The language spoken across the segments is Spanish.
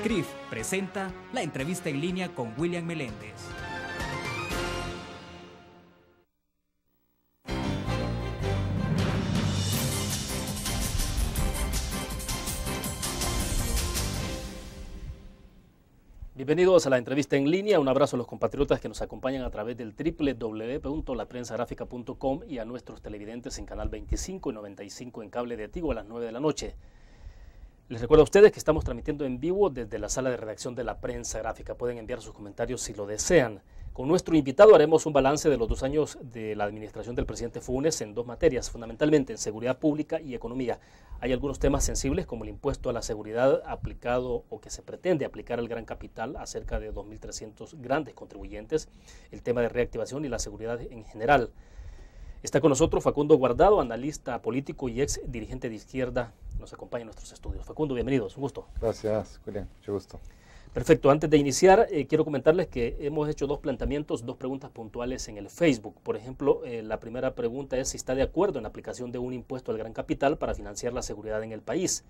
CRIF presenta la entrevista en línea con William Meléndez. Bienvenidos a la entrevista en línea. Un abrazo a los compatriotas que nos acompañan a través del www.laprensagráfica.com y a nuestros televidentes en Canal 25 y 95 en cable de Tigo a las 9 de la noche. Les recuerdo a ustedes que estamos transmitiendo en vivo desde la sala de redacción de La Prensa Gráfica. Pueden enviar sus comentarios si lo desean. Con nuestro invitado haremos un balance de los 2 años de la administración del presidente Funes en 2 materias, fundamentalmente en seguridad pública y economía. Hay algunos temas sensibles como el impuesto a la seguridad aplicado o que se pretende aplicar al gran capital a cerca de 2.300 grandes contribuyentes, el tema de reactivación y la seguridad en general. Está con nosotros Facundo Guardado, analista político y ex dirigente de izquierda. Nos acompaña en nuestros estudios. Facundo, bienvenidos, un gusto. Gracias, Julián, mucho gusto. Perfecto, antes de iniciar, quiero comentarles que hemos hecho 2 planteamientos, 2 preguntas puntuales en el Facebook. Por ejemplo, la primera pregunta es si está de acuerdo en la aplicación de un impuesto al gran capital para financiar la seguridad en el país.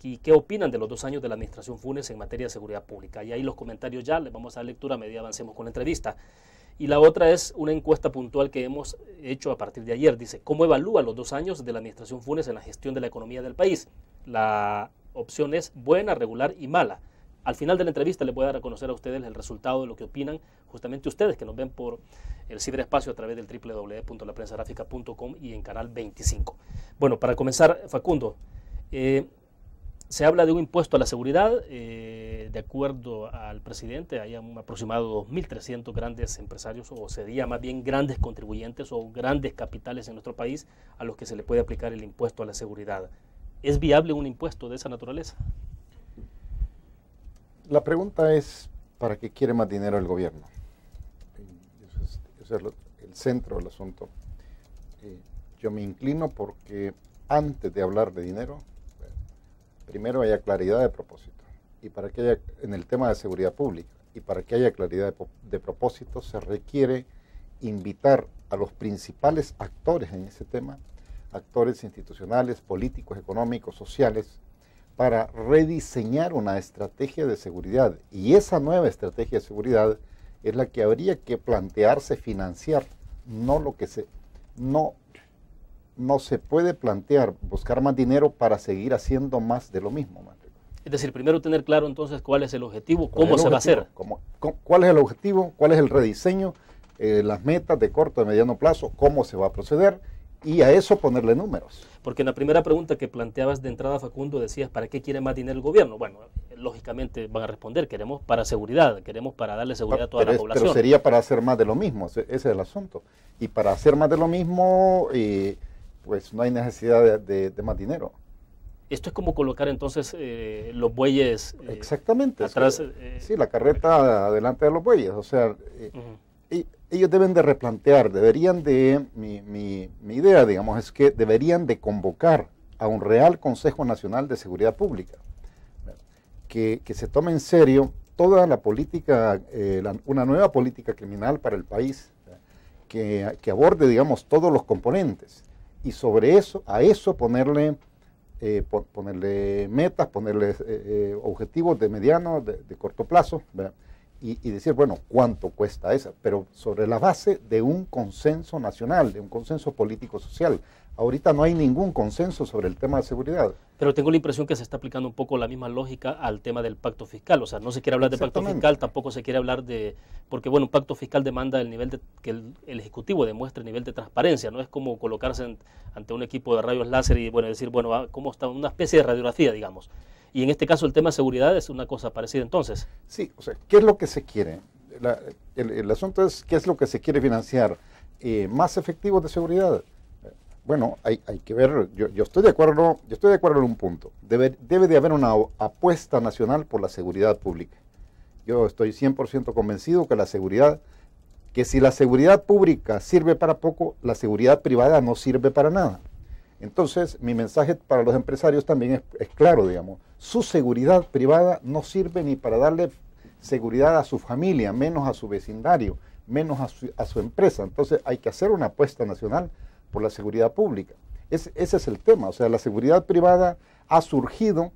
¿Y qué opinan de los 2 años de la administración Funes en materia de seguridad pública? Y ahí los comentarios ya, les vamos a dar lectura a medida avancemos con la entrevista. Y la otra es una encuesta puntual que hemos hecho a partir de ayer. Dice, ¿cómo evalúa los 2 años de la administración Funes en la gestión de la economía del país? La opción es buena, regular y mala. Al final de la entrevista les voy a dar a conocer a ustedes el resultado de lo que opinan justamente ustedes que nos ven por el ciberespacio a través del www.laprensagráfica.com y en Canal 25. Bueno, para comenzar, Facundo, se habla de un impuesto a la seguridad, de acuerdo al presidente, hay un aproximado 2.300 grandes empresarios, o sería más bien grandes contribuyentes o grandes capitales en nuestro país a los que se le puede aplicar el impuesto a la seguridad. ¿Es viable un impuesto de esa naturaleza? La pregunta es, ¿para qué quiere más dinero el gobierno? Ese es el centro del asunto. Yo me inclino porque antes de hablar de dinero, primero haya claridad de propósito. Y para que haya, en el tema de seguridad pública, y para que haya claridad de propósito, se requiere invitar a los principales actores en ese tema, actores institucionales, políticos, económicos, sociales, para rediseñar una estrategia de seguridad. Y esa nueva estrategia de seguridad es la que habría que plantearse financiar, no lo que no se puede plantear buscar más dinero para seguir haciendo más de lo mismo. Es decir, primero tener claro entonces cuál es el objetivo, cómo se va a hacer. ¿Cuál es el objetivo? ¿Cuál es el rediseño? Las metas de corto y mediano plazo, cómo se va a proceder y a eso ponerle números. Porque en la primera pregunta que planteabas de entrada, Facundo, decías, ¿para qué quiere más dinero el gobierno? Bueno, lógicamente van a responder, queremos para seguridad, queremos para darle seguridad a toda la población. Pero sería para hacer más de lo mismo, ese es el asunto. Y para hacer más de lo mismo, pues no hay necesidad de más dinero. Esto es como colocar entonces los bueyes exactamente, atrás. Sí, la carreta adelante de los bueyes. O sea, ellos deben de replantear, mi idea, digamos, es que deberían de convocar a un real Consejo Nacional de Seguridad Pública, que se tome en serio toda la política, una nueva política criminal para el país, que aborde, digamos, todos los componentes. Y sobre eso, a eso ponerle metas, ponerle objetivos de mediano, de corto plazo, ¿verdad? Y decir, bueno, ¿cuánto cuesta esa? Pero sobre la base de un consenso nacional, de un consenso político-social. Ahorita no hay ningún consenso sobre el tema de seguridad. Pero tengo la impresión que se está aplicando un poco la misma lógica al tema del pacto fiscal. O sea, no se quiere hablar de pacto fiscal, tampoco se quiere hablar de... Porque, bueno, un pacto fiscal demanda el nivel que el Ejecutivo demuestre el nivel de transparencia. No es como colocarse ante un equipo de rayos láser y, bueno, decir, bueno, ¿cómo está? Una especie de radiografía, digamos. Y en este caso el tema de seguridad es una cosa parecida entonces. Sí, o sea, ¿qué es lo que se quiere? El asunto es, ¿qué es lo que se quiere financiar? ¿Más efectivos de seguridad? Bueno, hay que ver, yo estoy de acuerdo en un punto. Debe de haber una apuesta nacional por la seguridad pública. Yo estoy 100% convencido que si la seguridad pública sirve para poco, la seguridad privada no sirve para nada. Entonces, mi mensaje para los empresarios también es claro, digamos. Su seguridad privada no sirve ni para darle seguridad a su familia, menos a su vecindario, menos a su empresa. Entonces, hay que hacer una apuesta nacional por la seguridad pública. Ese es el tema. O sea, la seguridad privada ha surgido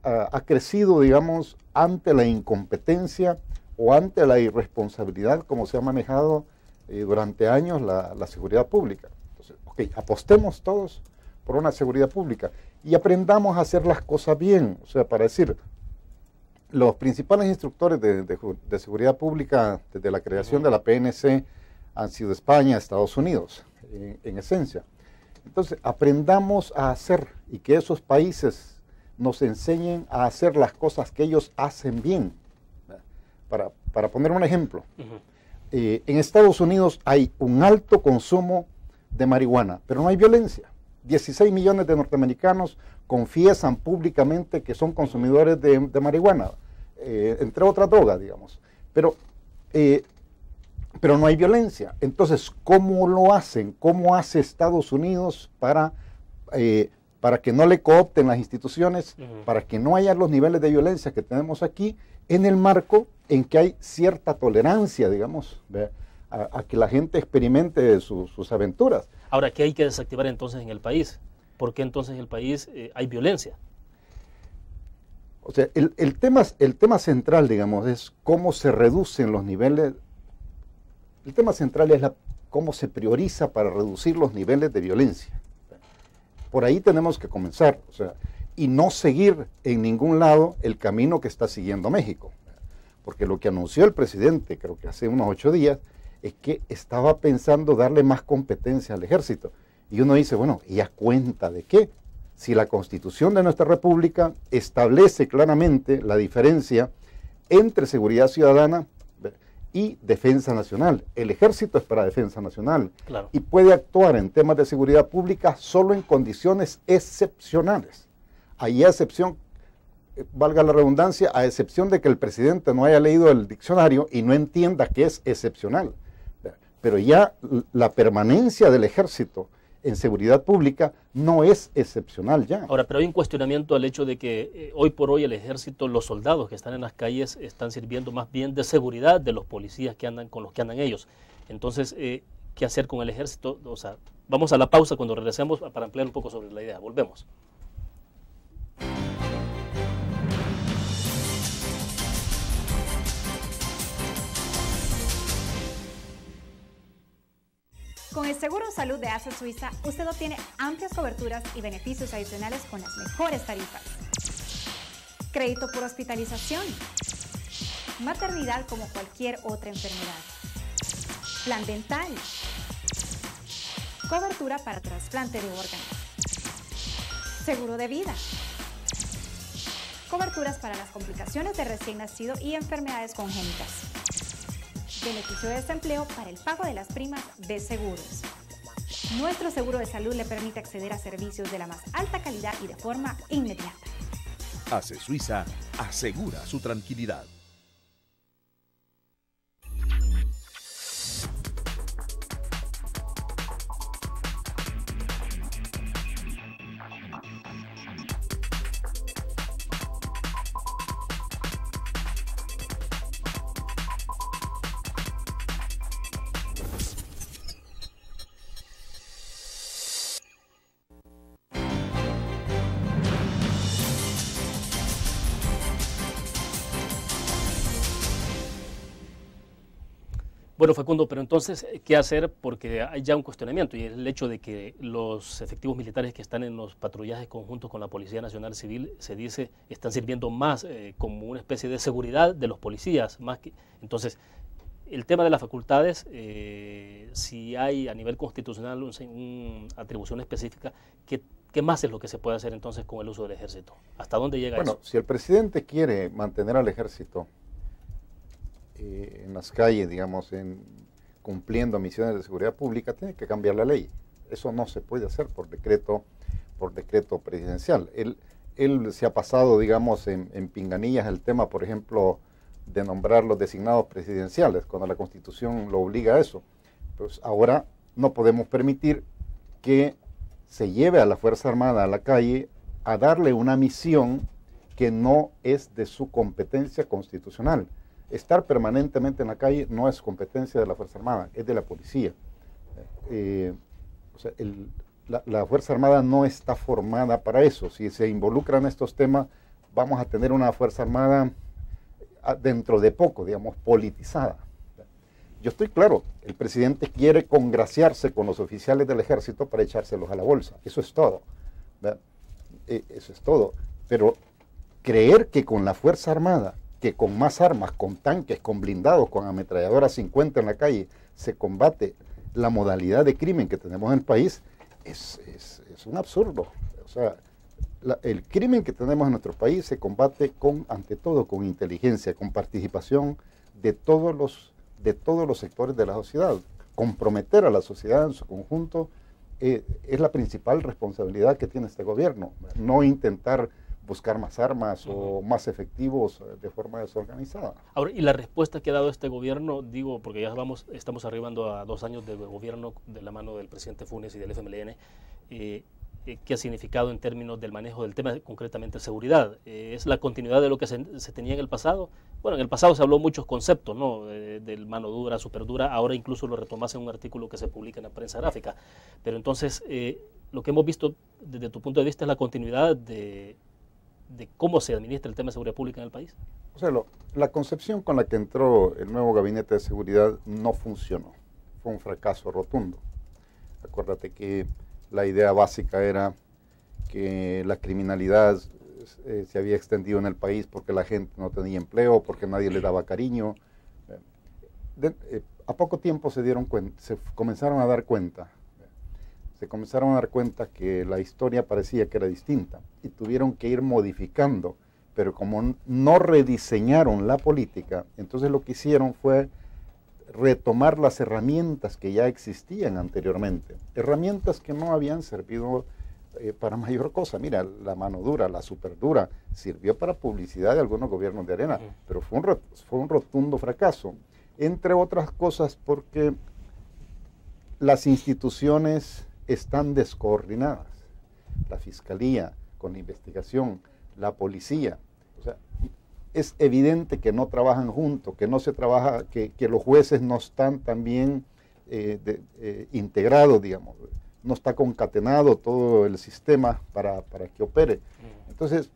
ha crecido, digamos, ante la incompetencia o ante la irresponsabilidad como se ha manejado durante años la seguridad pública. Entonces, ok, apostemos todos por una seguridad pública y aprendamos a hacer las cosas bien. O sea, para decir, los principales instructores de seguridad pública desde la creación de la PNC han sido España, Estados Unidos, en esencia. Entonces, aprendamos a hacer y que esos países nos enseñen a hacer las cosas que ellos hacen bien. Para poner un ejemplo, en Estados Unidos hay un alto consumo de marihuana, pero no hay violencia. 16 millones de norteamericanos confiesan públicamente que son consumidores de marihuana, entre otras drogas, digamos. Pero no hay violencia. Entonces, ¿cómo lo hacen? ¿Cómo hace Estados Unidos para que no le coopten las instituciones, para que no haya los niveles de violencia que tenemos aquí, en el marco en que hay cierta tolerancia, digamos, a que la gente experimente sus aventuras? Ahora, ¿qué hay que desactivar entonces en el país? ¿Por qué entonces en el país hay violencia? O sea, el tema central, digamos, es cómo se reducen los niveles. El tema central es cómo se prioriza para reducir los niveles de violencia. Por ahí tenemos que comenzar, o sea, y no seguir en ningún lado el camino que está siguiendo México. Porque lo que anunció el presidente, creo que hace unos 8 días, es que estaba pensando darle más competencia al ejército. Y uno dice, bueno, ¿y a cuenta de qué? Si la Constitución de nuestra República establece claramente la diferencia entre seguridad ciudadana y defensa nacional. El ejército es para defensa nacional, claro, y puede actuar en temas de seguridad pública solo en condiciones excepcionales. Hay excepción, valga la redundancia, a excepción de que el presidente no haya leído el diccionario y no entienda que es excepcional. Pero ya la permanencia del ejército en seguridad pública no es excepcional ya. Ahora, pero hay un cuestionamiento al hecho de que hoy por hoy el ejército, los soldados que están en las calles están sirviendo más bien de seguridad de los policías que andan con los que andan ellos. Entonces, ¿qué hacer con el ejército? O sea, vamos a la pausa cuando regresemos para ampliar un poco sobre la idea. Volvemos. Con el Seguro Salud de ASA Suiza, usted obtiene amplias coberturas y beneficios adicionales con las mejores tarifas. Crédito por hospitalización. Maternidad como cualquier otra enfermedad. Plan dental. Cobertura para trasplante de órganos. Seguro de vida. Coberturas para las complicaciones de recién nacido y enfermedades congénitas. Beneficio de desempleo para el pago de las primas de seguros. Nuestro seguro de salud le permite acceder a servicios de la más alta calidad y de forma inmediata. ASE Suiza asegura su tranquilidad. Bueno, Facundo, pero entonces, ¿qué hacer? Porque hay ya un cuestionamiento y es el hecho de que los efectivos militares que están en los patrullajes conjuntos con la Policía Nacional Civil, se dice, están sirviendo más como una especie de seguridad de los policías. Entonces, el tema de las facultades, si hay a nivel constitucional una atribución específica, ¿qué más es lo que se puede hacer entonces con el uso del ejército? ¿Hasta dónde llega eso? Bueno, si el presidente quiere mantener al ejército en las calles, digamos, cumpliendo misiones de seguridad pública, tiene que cambiar la ley. Eso no se puede hacer por decreto presidencial. Él se ha pasado, digamos, en pinganillas el tema, por ejemplo, de nombrar los designados presidenciales, cuando la Constitución lo obliga a eso. Pues ahora no podemos permitir que se lleve a la Fuerza Armada a la calle a darle una misión que no es de su competencia constitucional. Estar permanentemente en la calle no es competencia de la Fuerza Armada, es de la policía. O sea, la Fuerza Armada no está formada para eso. Si se involucran estos temas, vamos a tener una Fuerza Armada dentro de poco, digamos, politizada. Yo estoy claro, el presidente quiere congraciarse con los oficiales del ejército para echárselos a la bolsa, eso es todo, ¿verdad? Eso es todo, pero creer que con la Fuerza Armada, que con más armas, con tanques, con blindados, con ametralladoras 50 en la calle, se combate la modalidad de crimen que tenemos en el país, es un absurdo. O sea, el crimen que tenemos en nuestro país se combate ante todo con inteligencia, con participación de todos los sectores de la sociedad. Comprometer a la sociedad en su conjunto es la principal responsabilidad que tiene este gobierno, no intentar buscar más armas o más efectivos de forma desorganizada. Ahora, y la respuesta que ha dado este gobierno, digo, porque ya estamos arribando a 2 años de gobierno de la mano del presidente Funes y del FMLN, ¿qué ha significado en términos del manejo del tema, concretamente seguridad? ¿Es la continuidad de lo que se tenía en el pasado? Bueno, en el pasado se habló muchos conceptos, ¿no? Del mano dura, super dura, ahora incluso lo retomase en un artículo que se publica en la prensa gráfica. Pero entonces, lo que hemos visto desde tu punto de vista es la continuidad de cómo se administra el tema de seguridad pública en el país. O sea, la concepción con la que entró el nuevo gabinete de seguridad no funcionó. Fue un fracaso rotundo. Acuérdate que la idea básica era que la criminalidad se había extendido en el país porque la gente no tenía empleo, porque nadie le daba cariño. A poco tiempo se comenzaron a dar cuenta. Se comenzaron a dar cuenta que la historia parecía que era distinta y tuvieron que ir modificando, pero como no rediseñaron la política, entonces lo que hicieron fue retomar las herramientas que ya existían anteriormente, herramientas que no habían servido para mayor cosa. Mira, la mano dura, la super dura, sirvió para publicidad de algunos gobiernos de arena, pero fue un rotundo fracaso, entre otras cosas porque las instituciones están descoordinadas. La fiscalía con la investigación, la policía, o sea, es evidente que no trabajan juntos, que no se trabaja, que los jueces no están tan bien integrados, digamos, no está concatenado todo el sistema para que opere. Entonces,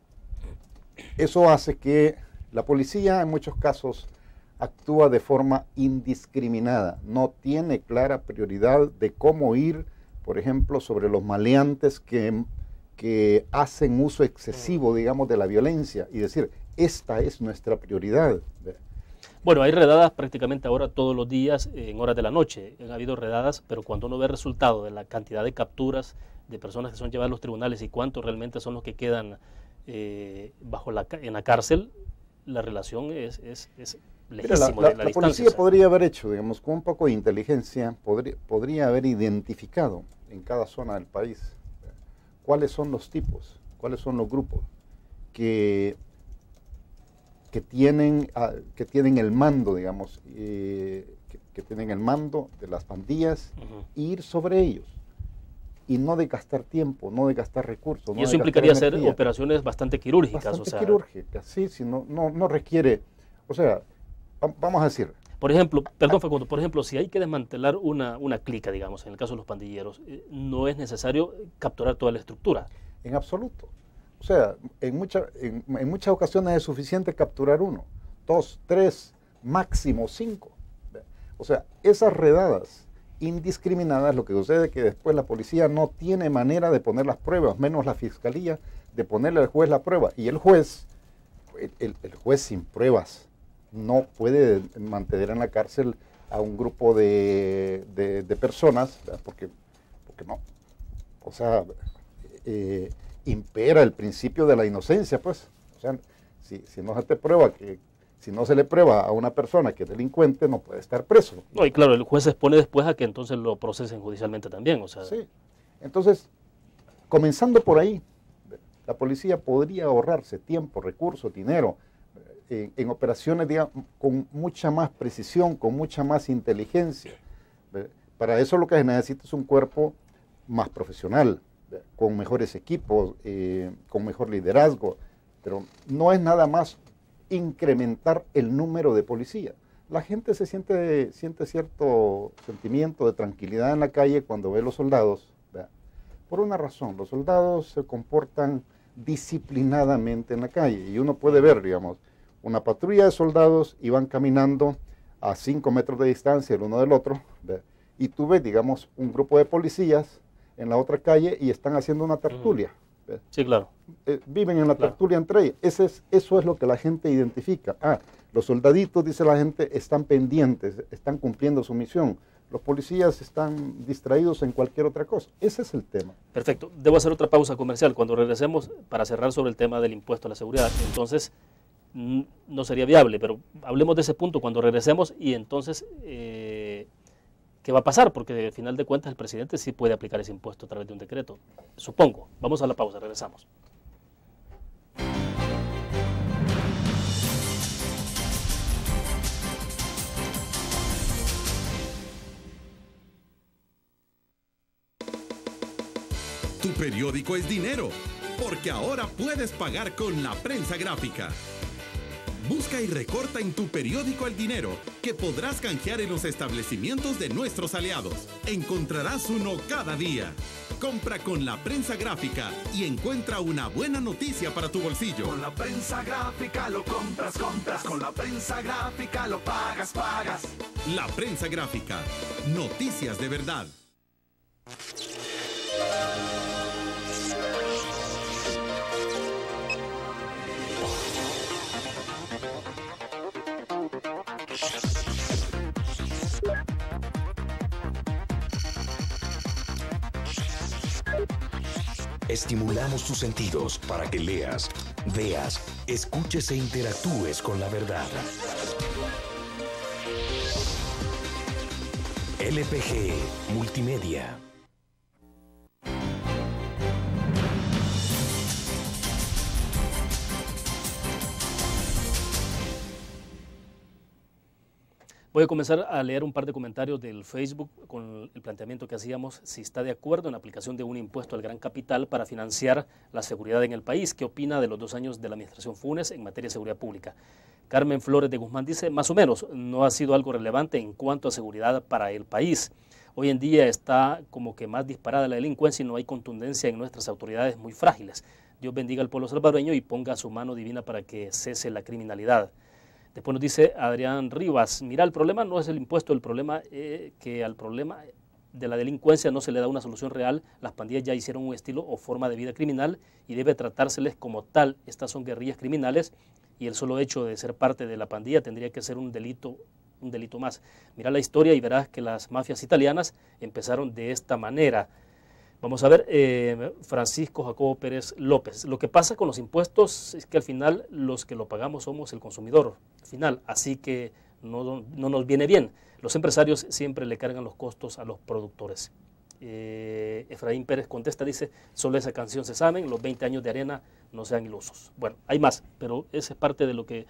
eso hace que la policía en muchos casos actúa de forma indiscriminada, no tiene clara prioridad de cómo ir, por ejemplo, sobre los maleantes que hacen uso excesivo, digamos, de la violencia y decir, esta es nuestra prioridad. Bueno, hay redadas prácticamente ahora todos los días en horas de la noche. Han habido redadas, pero cuando uno ve el resultado de la cantidad de capturas de personas que son llevadas a los tribunales y cuántos realmente son los que quedan en la cárcel, la relación es lejísimo de la distancia. La policía podría haber hecho, digamos, con un poco de inteligencia, podría haber identificado en cada zona del país cuáles son los tipos, cuáles son los grupos que tienen el mando, digamos, que tienen el mando de las pandillas, e ir sobre ellos. Y no de gastar tiempo, no de gastar recursos. Y eso implicaría hacer operaciones bastante quirúrgicas. Bastante quirúrgicas, sí, no requiere, o sea, vamos a decir. Por ejemplo, perdón Facundo, por ejemplo, si hay que desmantelar una clica, digamos, en el caso de los pandilleros, no es necesario capturar toda la estructura. En absoluto. O sea, en muchas ocasiones es suficiente capturar 1, 2, 3, máximo 5. O sea, esas redadas indiscriminadas, lo que sucede es que después la policía no tiene manera de poner las pruebas, menos la fiscalía, de ponerle al juez la prueba. Y el juez sin pruebas no puede mantener en la cárcel a un grupo de personas, porque no. O sea, impera el principio de la inocencia, pues. O sea, si no se te prueba si no se le prueba a una persona que es delincuente, no puede estar preso. No, y claro, el juez se expone después a que entonces lo procesen judicialmente también. O sea. Sí. Entonces, comenzando por ahí, la policía podría ahorrarse tiempo, recursos, dinero, en operaciones, digamos, con mucha más precisión, con mucha más inteligencia. Para eso lo que se necesita es un cuerpo más profesional, con mejores equipos, con mejor liderazgo, pero no es nada más incrementar el número de policía. La gente se siente cierto sentimiento de tranquilidad en la calle cuando ve los soldados, ¿verdad? Por una razón, los soldados se comportan disciplinadamente en la calle. Y uno puede ver, digamos, una patrulla de soldados y van caminando a 5 metros de distancia el uno del otro, ¿ve? Y tú ves, digamos, un grupo de policías en la otra calle y están haciendo una tertulia. ¿Ve? Sí, claro. Viven en la tertulia entre ellos. Eso es lo que la gente identifica. Los soldaditos, dice la gente, están pendientes, están cumpliendo su misión. Los policías están distraídos en cualquier otra cosa. Ese es el tema. Perfecto. Debo hacer otra pausa comercial. Cuando regresemos, para cerrar sobre el tema del impuesto a la seguridad, entonces no sería viable, pero hablemos de ese punto cuando regresemos y entonces, ¿qué va a pasar? Porque al final de cuentas el presidente sí puede aplicar ese impuesto a través de un decreto, supongo. Vamos a la pausa, regresamos. Tu periódico es dinero, porque ahora puedes pagar con la prensa gráfica. Busca y recorta en tu periódico El Dinero, que podrás canjear en los establecimientos de nuestros aliados. Encontrarás uno cada día. Compra con la prensa gráfica y encuentra una buena noticia para tu bolsillo. Con la prensa gráfica lo compras, compras. Con la prensa gráfica lo pagas, pagas. La prensa gráfica. Noticias de verdad. Estimulamos tus sentidos para que leas, veas, escuches e interactúes con la verdad. LPG Multimedia. Voy a comenzar a leer un par de comentarios del Facebook con el planteamiento que hacíamos, si está de acuerdo en la aplicación de un impuesto al gran capital para financiar la seguridad en el país. ¿Qué opina de los 2 años de la administración Funes en materia de seguridad pública? Carmen Flores de Guzmán dice, más o menos, no ha sido algo relevante en cuanto a seguridad para el país. Hoy en día está como que más disparada la delincuencia y no hay contundencia en nuestras autoridades muy frágiles. Dios bendiga al pueblo salvadoreño y ponga su mano divina para que cese la criminalidad. Después nos dice Adrián Rivas, mira, el problema no es el impuesto, el problema es que al problema de la delincuencia no se le da una solución real. Las pandillas ya hicieron un estilo o forma de vida criminal y debe tratárseles como tal. Estas son guerrillas criminales y el solo hecho de ser parte de la pandilla tendría que ser un delito más. Mira la historia y verás que las mafias italianas empezaron de esta manera. Vamos a ver, Francisco Jacobo Pérez López. Lo que pasa con los impuestos es que al final los que lo pagamos somos el consumidor final, así que no nos viene bien. Los empresarios siempre le cargan los costos a los productores. Efraín Pérez contesta, dice, solo esa canción se saben, los 20 años de arena no sean ilusos. Bueno, hay más, pero esa es parte de lo que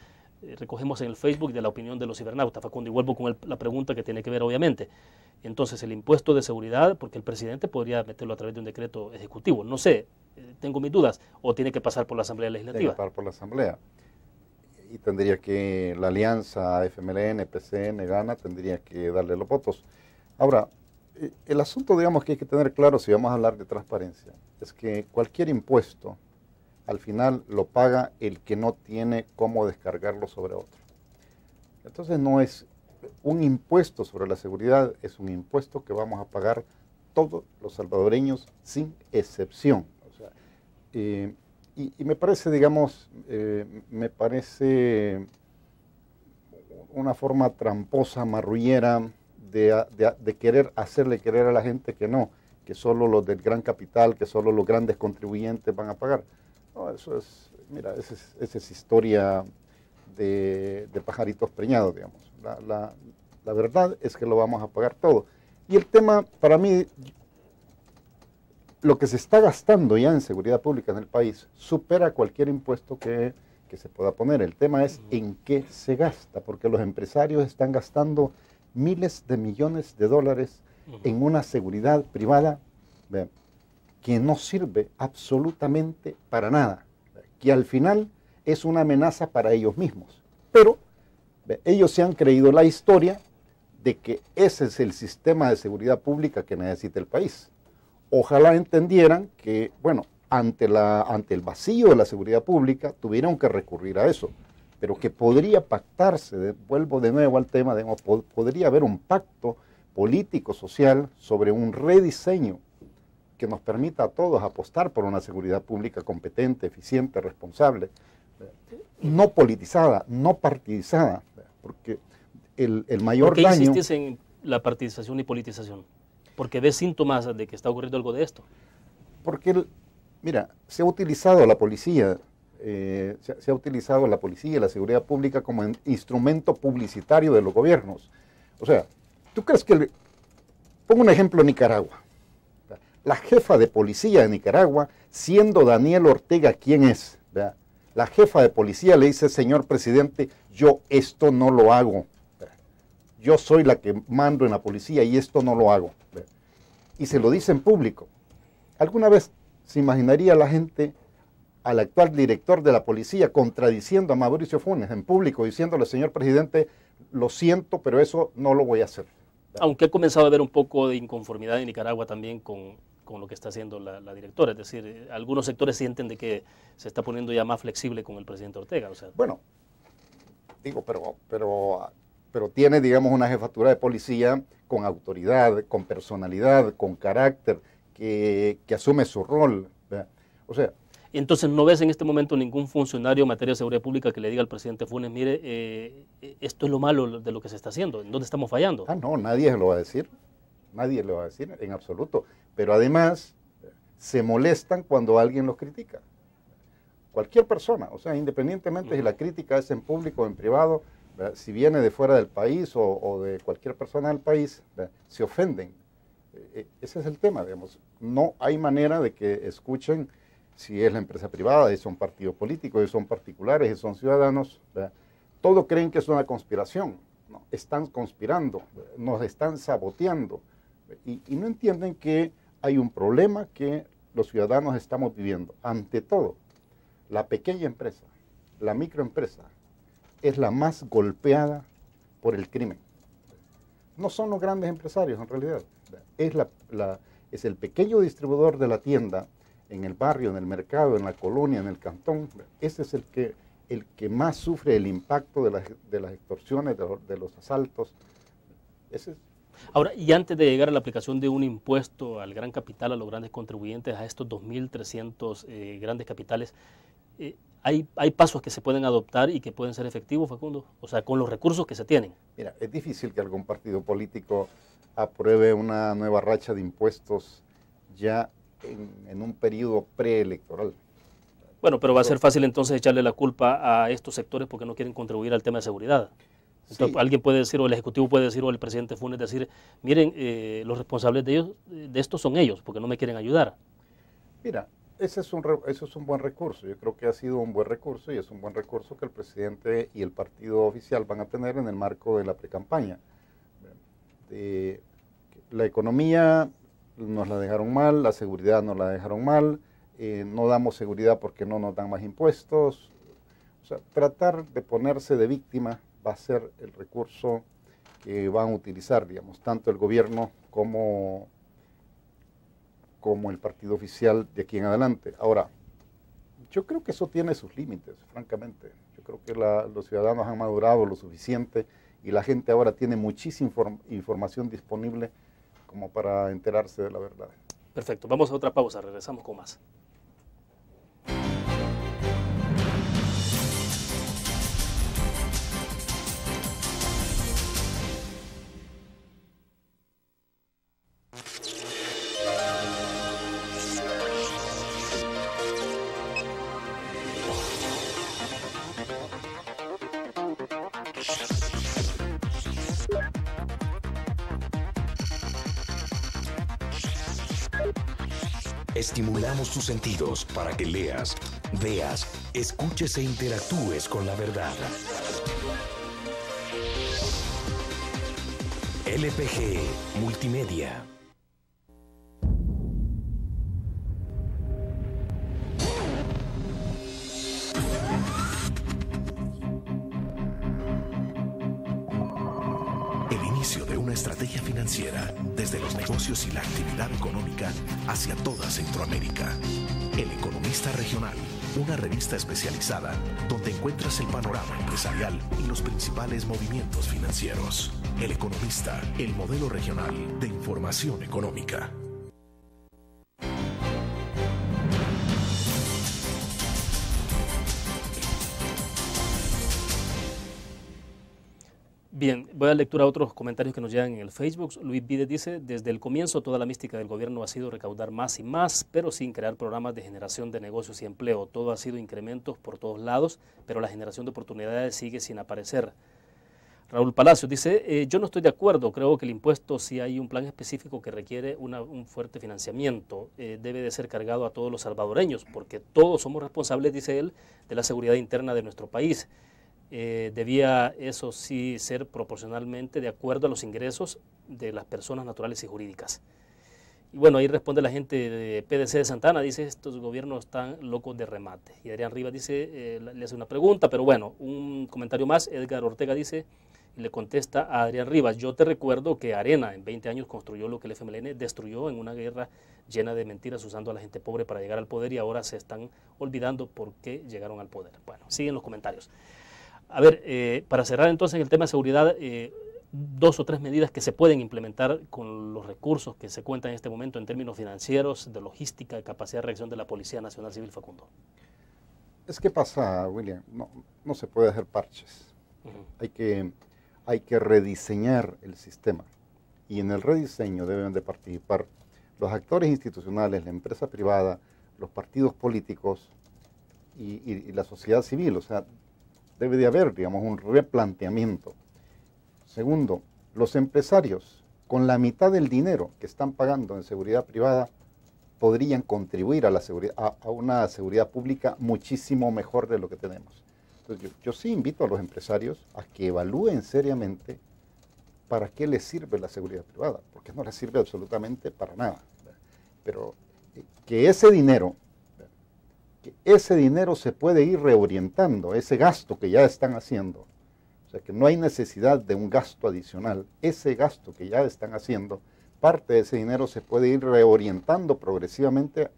recogemos en el Facebook de la opinión de los cibernautas, Facundo, y vuelvo con la pregunta que tiene que ver obviamente. Entonces, el impuesto de seguridad, porque el presidente podría meterlo a través de un decreto ejecutivo, no sé, tengo mis dudas, o tiene que pasar por la Asamblea Legislativa. Tiene que pasar por la Asamblea. Y tendría que la alianza FMLN, PCN, Gana, tendría que darle los votos. Ahora, el asunto, digamos, que hay que tener claro si vamos a hablar de transparencia, es que cualquier impuesto, al final lo paga el que no tiene cómo descargarlo sobre otro. Entonces no es un impuesto sobre la seguridad, es un impuesto que vamos a pagar todos los salvadoreños sin excepción. O sea, y me parece, digamos, me parece una forma tramposa, marrullera, de querer hacerle creer a la gente que no, que solo los del gran capital, que solo los grandes contribuyentes van a pagar. No, eso es, mira, esa es historia de pajaritos preñados, digamos. La verdad es que lo vamos a pagar todo. Y el tema, para mí, lo que se está gastando ya en seguridad pública en el país supera cualquier impuesto que se pueda poner. El tema es en qué se gasta, porque los empresarios están gastando miles de millones de dólares en una seguridad privada que no sirve absolutamente para nada, que al final es una amenaza para ellos mismos. Pero ellos se han creído la historia de que ese es el sistema de seguridad pública que necesita el país. Ojalá entendieran que, bueno, ante el vacío de la seguridad pública, tuvieron que recurrir a eso. Pero que podría pactarse, vuelvo de nuevo al tema, podría haber un pacto político, social, sobre un rediseño que nos permita a todos apostar por una seguridad pública competente, eficiente, responsable, no politizada, no partidizada, porque el mayor ¿Por qué daño... insistes en la partidización y politización? Porque ves síntomas de que está ocurriendo algo de esto. Porque, mira, se ha utilizado la policía, se ha utilizado la policía y la seguridad pública como instrumento publicitario de los gobiernos. O sea, ¿tú crees que... Pongo un ejemplo: Nicaragua. La jefa de policía de Nicaragua, siendo Daniel Ortega quien es, ¿verdad? La jefa de policía le dice: señor presidente, yo esto no lo hago. ¿Verdad? Yo soy la que mando en la policía y esto no lo hago. ¿Verdad? Y se lo dice en público. ¿Alguna vez se imaginaría la gente al actual director de la policía contradiciendo a Mauricio Funes en público, diciéndole: señor presidente, lo siento, pero eso no lo voy a hacer? ¿Verdad? Aunque ha comenzado a haber un poco de inconformidad en Nicaragua también con lo que está haciendo la directora, es decir, algunos sectores sienten de que se está poniendo ya más flexible con el presidente Ortega. O sea. Bueno, digo, pero tiene, digamos, una jefatura de policía con autoridad, con personalidad, con carácter, que asume su rol, ¿verdad? O sea... Y entonces no ves en este momento ningún funcionario en materia de seguridad pública que le diga al presidente Funes: mire, esto es lo malo de lo que se está haciendo, ¿en dónde estamos fallando? Ah, no, nadie se lo va a decir, nadie lo va a decir en absoluto, pero además se molestan cuando alguien los critica. Cualquier persona, o sea, independientemente si la crítica es en público o en privado, ¿verdad? Si viene de fuera del país o de cualquier persona del país, ¿verdad? Se ofenden. Ese es el tema, digamos. No hay manera de que escuchen si es la empresa privada, si son partidos políticos, si son particulares, si son ciudadanos, ¿verdad? Todo creen que es una conspiración. No, están conspirando, nos están saboteando y no entienden que hay un problema que los ciudadanos estamos viviendo. Ante todo, la pequeña empresa, la microempresa, es la más golpeada por el crimen. No son los grandes empresarios en realidad, es el pequeño distribuidor de la tienda en el barrio, en el mercado, en la colonia, en el cantón. Ese es el que más sufre el impacto de las extorsiones, de los asaltos. Ese es. Ahora, y antes de llegar a la aplicación de un impuesto al gran capital, a los grandes contribuyentes, a estos 2.300 grandes capitales, ¿hay pasos que se pueden adoptar y que pueden ser efectivos, Facundo? O sea, con los recursos que se tienen. Mira, es difícil que algún partido político apruebe una nueva racha de impuestos ya en un periodo preelectoral. Bueno, pero va a ser fácil entonces echarle la culpa a estos sectores porque no quieren contribuir al tema de seguridad. Entonces, sí. Alguien puede decir, o el Ejecutivo puede decir, o el presidente Funes decir: miren, los responsables de esto son ellos, porque no me quieren ayudar. Mira, eso es un buen recurso. Yo creo que ha sido un buen recurso y es un buen recurso que el presidente y el partido oficial van a tener en el marco de la precampaña. La economía nos la dejaron mal, la seguridad nos la dejaron mal, no damos seguridad porque no nos dan más impuestos. O sea, tratar de ponerse de víctima va a ser el recurso que van a utilizar, digamos, tanto el gobierno como el partido oficial de aquí en adelante. Ahora, yo creo que eso tiene sus límites, francamente. Yo creo que los ciudadanos han madurado lo suficiente y la gente ahora tiene muchísima información disponible como para enterarse de la verdad. Perfecto, vamos a otra pausa, regresamos con más. Estimulamos tus sentidos para que leas, veas, escuches e interactúes con la verdad. LPG Multimedia. El inicio de una una estrategia financiera desde los negocios y la actividad económica hacia toda Centroamérica. El Economista Regional, una revista especializada donde encuentras el panorama empresarial y los principales movimientos financieros. El Economista, el modelo regional de información económica. Bien, voy a lectura otros comentarios que nos llegan en el Facebook. Luis Vides dice, desde el comienzo toda la mística del gobierno ha sido recaudar más y más, pero sin crear programas de generación de negocios y empleo. Todo ha sido incrementos por todos lados, pero la generación de oportunidades sigue sin aparecer. Raúl Palacios dice, yo no estoy de acuerdo, creo que el impuesto, si hay un plan específico que requiere un fuerte financiamiento, debe de ser cargado a todos los salvadoreños, porque todos somos responsables, dice él, de la seguridad interna de nuestro país. Debía eso sí ser proporcionalmente de acuerdo a los ingresos de las personas naturales y jurídicas. Y bueno, ahí responde la gente de PDC de Santana, dice, estos gobiernos están locos de remate. Y Adrián Rivas dice, le hace una pregunta, pero bueno, un comentario más. Edgar Ortega dice, y le contesta a Adrián Rivas, yo te recuerdo que Arena en 20 años construyó lo que el FMLN destruyó en una guerra llena de mentiras usando a la gente pobre para llegar al poder y ahora se están olvidando por qué llegaron al poder. Bueno, siguen los comentarios. A ver, para cerrar entonces el tema de seguridad, 2 o 3 medidas que se pueden implementar con los recursos que se cuentan en este momento en términos financieros, de logística, de capacidad de reacción de la Policía Nacional Civil, Facundo. Es que pasa, William, no se puede hacer parches. Hay que rediseñar el sistema. Y en el rediseño deben de participar los actores institucionales, la empresa privada, los partidos políticos y la sociedad civil. O sea, debe de haber, digamos, un replanteamiento. Segundo, los empresarios, con la mitad del dinero que están pagando en seguridad privada, podrían contribuir a la seguridad, a una seguridad pública muchísimo mejor de lo que tenemos. Entonces, yo sí invito a los empresarios a que evalúen seriamente para qué les sirve la seguridad privada, porque no les sirve absolutamente para nada. Pero que ese dinero se puede ir reorientando, ese gasto que ya están haciendo, o sea que no hay necesidad de un gasto adicional, ese gasto que ya están haciendo, parte de ese dinero se puede ir reorientando progresivamente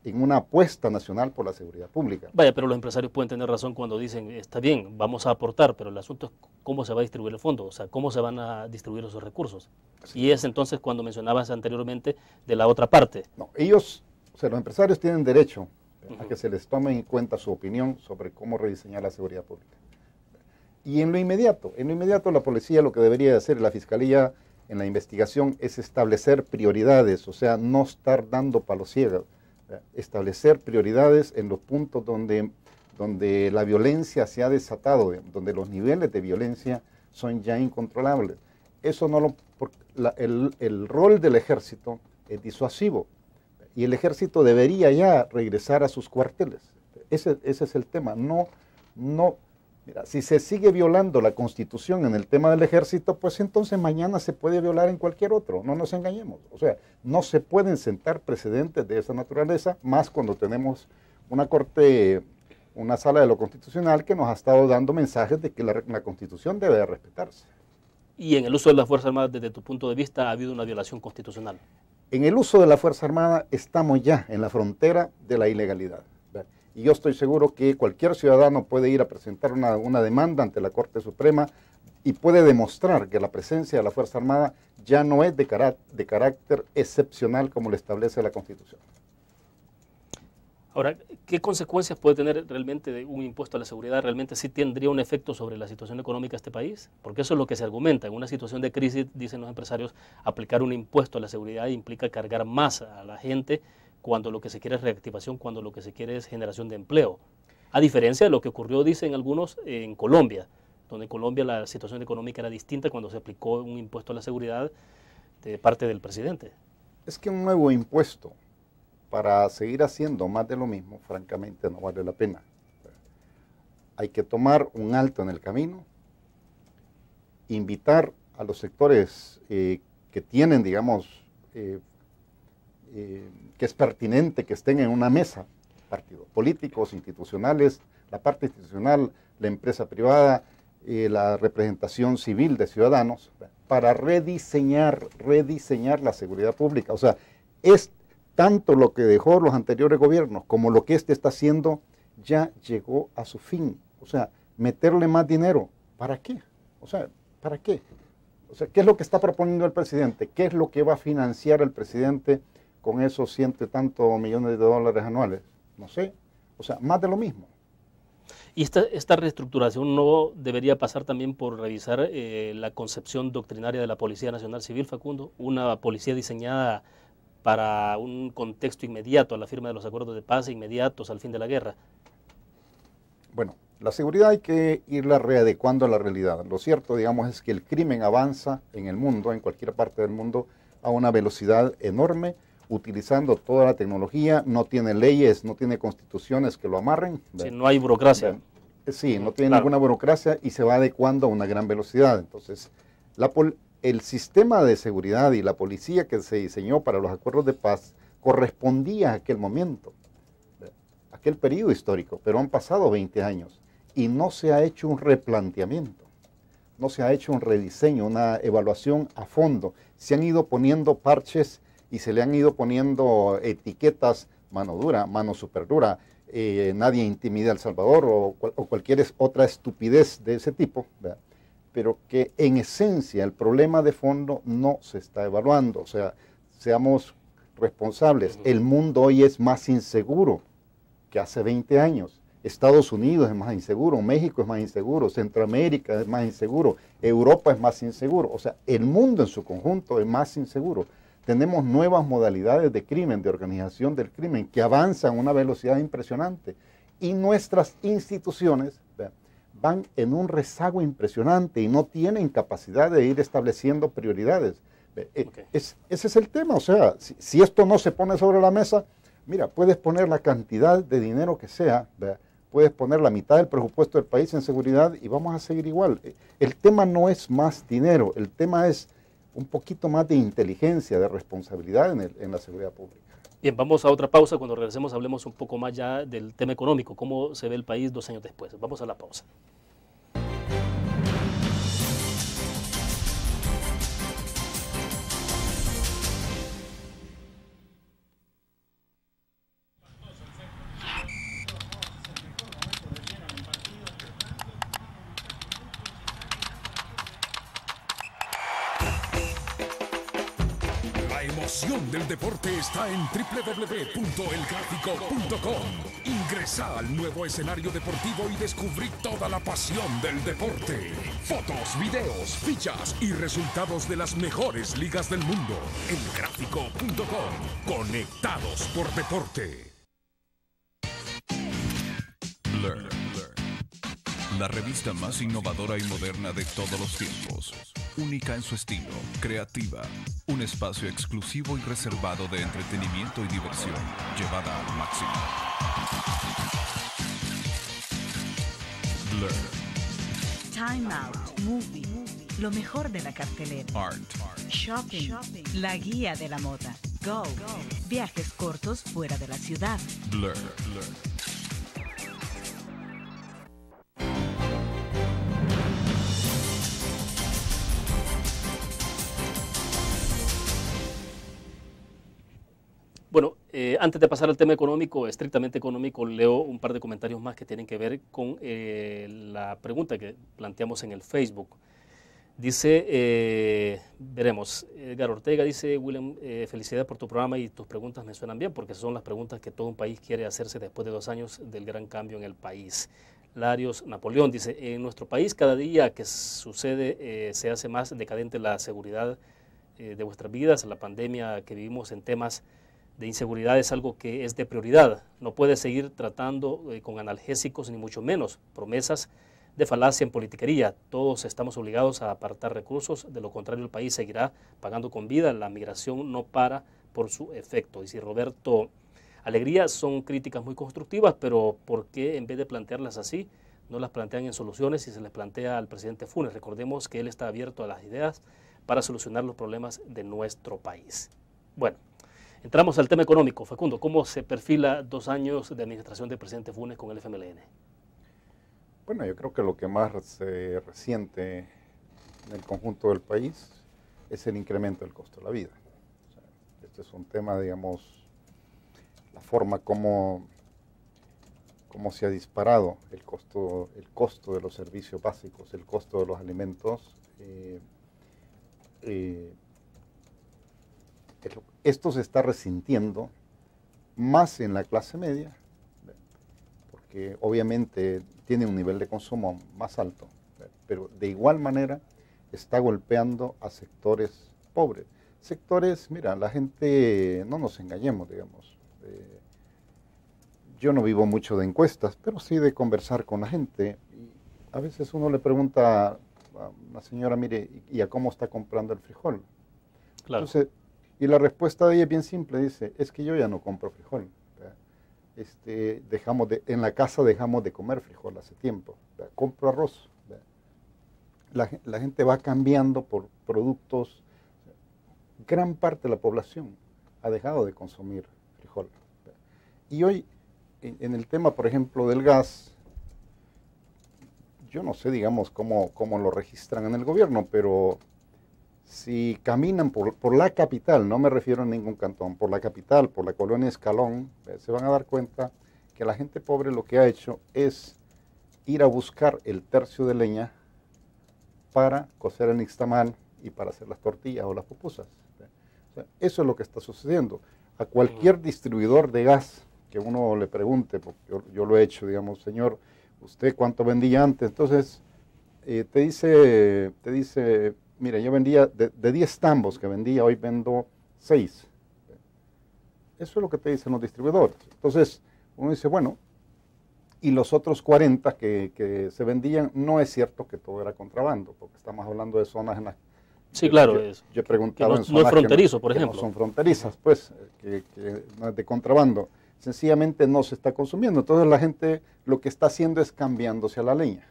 en una apuesta nacional por la seguridad pública. Vaya, pero los empresarios pueden tener razón cuando dicen, está bien, vamos a aportar, pero el asunto es cómo se va a distribuir el fondo, o sea, cómo se van a distribuir esos recursos. Sí. Y es entonces cuando mencionabas anteriormente de la otra parte. No, ellos, o sea, los empresarios tienen derecho a que se les tome en cuenta su opinión sobre cómo rediseñar la seguridad pública. Y en lo inmediato la policía lo que debería hacer, la fiscalía en la investigación, es establecer prioridades, o sea, no estar dando palos ciegos, establecer prioridades en los puntos donde la violencia se ha desatado, donde los niveles de violencia son ya incontrolables. Eso el rol del ejército es disuasivo. Y el ejército debería ya regresar a sus cuarteles. Ese es el tema. Mira, si se sigue violando la Constitución en el tema del ejército, pues entonces mañana se puede violar en cualquier otro. No nos engañemos. O sea, no se pueden sentar precedentes de esa naturaleza, más cuando tenemos una corte, una sala de lo constitucional que nos ha estado dando mensajes de que la Constitución debe de respetarse. Y en el uso de las Fuerzas Armadas, desde tu punto de vista, ¿ha habido una violación constitucional? En el uso de la Fuerza Armada estamos ya en la frontera de la ilegalidad. Y yo estoy seguro que cualquier ciudadano puede ir a presentar una demanda ante la Corte Suprema y puede demostrar que la presencia de la Fuerza Armada ya no es de carácter excepcional como lo establece la Constitución. Ahora, ¿qué consecuencias puede tener realmente un impuesto a la seguridad? ¿Realmente sí tendría un efecto sobre la situación económica de este país? Porque eso es lo que se argumenta. En una situación de crisis, dicen los empresarios, aplicar un impuesto a la seguridad implica cargar más a la gente cuando lo que se quiere es reactivación, cuando lo que se quiere es generación de empleo. A diferencia de lo que ocurrió, dicen algunos, en Colombia, donde en Colombia la situación económica era distinta cuando se aplicó un impuesto a la seguridad de parte del presidente. Es que un nuevo impuesto para seguir haciendo más de lo mismo, francamente, no vale la pena. Hay que tomar un alto en el camino, invitar a los sectores que tienen, digamos, que es pertinente que estén en una mesa, partidos políticos, institucionales, la parte institucional, la empresa privada, la representación civil de ciudadanos, para rediseñar la seguridad pública. O sea, es tanto lo que dejó los anteriores gobiernos como lo que este está haciendo, ya llegó a su fin. O sea, meterle más dinero, ¿para qué? O sea, ¿para qué? O sea, ¿qué es lo que está proponiendo el presidente? ¿Qué es lo que va a financiar el presidente con esos ciento y tantos millones de dólares anuales? No sé. O sea, más de lo mismo. ¿Y esta reestructuración no debería pasar también por revisar la concepción doctrinaria de la Policía Nacional Civil, Facundo? Una policía diseñada para un contexto inmediato a la firma de los acuerdos de paz, inmediatos al fin de la guerra. Bueno, la seguridad hay que irla readecuando a la realidad. Lo cierto, digamos, es que el crimen avanza en el mundo, en cualquier parte del mundo, a una velocidad enorme, utilizando toda la tecnología, no tiene leyes, no tiene constituciones que lo amarren. Sí, no hay burocracia. Sí, no tiene ninguna burocracia y se va adecuando a una gran velocidad. Entonces, el sistema de seguridad y la policía que se diseñó para los acuerdos de paz correspondía a aquel momento, a aquel periodo histórico, pero han pasado 20 años y no se ha hecho un replanteamiento, no se ha hecho un rediseño, una evaluación a fondo. Se han ido poniendo parches y se le han ido poniendo etiquetas, mano dura, mano súper dura, nadie intimida a El Salvador o cualquier otra estupidez de ese tipo, ¿verdad? Pero que en esencia el problema de fondo no se está evaluando. O sea, seamos responsables. El mundo hoy es más inseguro que hace 20 años. Estados Unidos es más inseguro, México es más inseguro, Centroamérica es más inseguro, Europa es más inseguro. O sea, el mundo en su conjunto es más inseguro. Tenemos nuevas modalidades de crimen, de organización del crimen, que avanzan a una velocidad impresionante. Y nuestras instituciones van en un rezago impresionante y no tienen capacidad de ir estableciendo prioridades. Okay. Ese es el tema. O sea, si esto no se pone sobre la mesa, mira, puedes poner la cantidad de dinero que sea, ¿verdad? Puedes poner la mitad del presupuesto del país en seguridad y vamos a seguir igual. El tema no es más dinero, el tema es un poquito más de inteligencia, de responsabilidad en la seguridad pública. Bien, vamos a otra pausa. Cuando regresemos hablemos un poco más ya del tema económico, cómo se ve el país 2 años después. Vamos a la pausa. La emoción del deporte está en www.elgráfico.com. Ingresa al nuevo escenario deportivo y descubrí toda la pasión del deporte. Fotos, videos, fichas y resultados de las mejores ligas del mundo. Elgráfico.com. Conectados por deporte. Blur. La revista más innovadora y moderna de todos los tiempos. Única en su estilo, creativa, un espacio exclusivo y reservado de entretenimiento y diversión, llevada al máximo. Blur. Time Out, Movie, lo mejor de la cartelera. Art. Shopping, la guía de la moda. Go, viajes cortos fuera de la ciudad. Blur. Bueno, antes de pasar al tema económico, estrictamente económico, leo un par de comentarios más que tienen que ver con la pregunta que planteamos en el Facebook. Dice, veremos, Edgar Ortega dice, William, felicidades por tu programa y tus preguntas me suenan bien porque son las preguntas que todo un país quiere hacerse después de 2 años del gran cambio en el país. Larios Napoleón dice, en nuestro país cada día que sucede se hace más decadente la seguridad de vuestras vidas. La pandemia que vivimos en temas de inseguridad es algo que es de prioridad. No puede seguir tratando con analgésicos ni mucho menos promesas de falacia en politiquería. Todos estamos obligados a apartar recursos, de lo contrario el país seguirá pagando con vida. La migración no para por su efecto. Dice Roberto Alegría, son críticas muy constructivas, pero ¿por qué en vez de plantearlas así, no las plantean en soluciones y se les plantea al presidente Funes? Recordemos que él está abierto a las ideas para solucionar los problemas de nuestro país. Bueno, entramos al tema económico. Facundo, ¿cómo se perfila 2 años de administración del presidente Funes con el FMLN? Bueno, yo creo que lo que más se resiente en el conjunto del país es el incremento del costo de la vida. O sea, este es un tema, digamos, la forma como se ha disparado el costo de los servicios básicos, el costo de los alimentos. Esto se está resintiendo más en la clase media, porque obviamente tiene un nivel de consumo más alto, pero de igual manera está golpeando a sectores pobres. Sectores, mira, la gente, no nos engañemos, digamos, yo no vivo mucho de encuestas, pero sí de conversar con la gente. Y a veces uno le pregunta a una señora, mire, ¿y a cómo está comprando el frijol? Claro. Entonces, y la respuesta de ella es bien simple, dice, es que yo ya no compro frijol. En la casa dejamos de comer frijol hace tiempo, compro arroz. La gente va cambiando por productos, gran parte de la población ha dejado de consumir frijol. Y hoy, en el tema, por ejemplo, del gas, yo no sé, digamos, cómo lo registran en el gobierno, pero si caminan por la capital, no me refiero a ningún cantón, por la capital, por la colonia Escalón, se van a dar cuenta que la gente pobre lo que ha hecho es ir a buscar el tercio de leña para cocer el nixtamal y para hacer las tortillas o las pupusas. O sea, eso es lo que está sucediendo. A cualquier distribuidor de gas que uno le pregunte, porque yo lo he hecho, digamos, señor, ¿usted cuánto vendía antes? Entonces, te dice, mira, yo vendía de 10 tambos que vendía, hoy vendo 6. Eso es lo que te dicen los distribuidores. Entonces, uno dice, bueno, y los otros 40 que se vendían, no es cierto que todo era contrabando, porque estamos hablando de zonas en las... Sí, claro. Yo he preguntado en zonas no es fronterizo, por ejemplo. No son fronterizas, pues, que no es de contrabando. Sencillamente no se está consumiendo. Entonces la gente lo que está haciendo es cambiándose a la leña.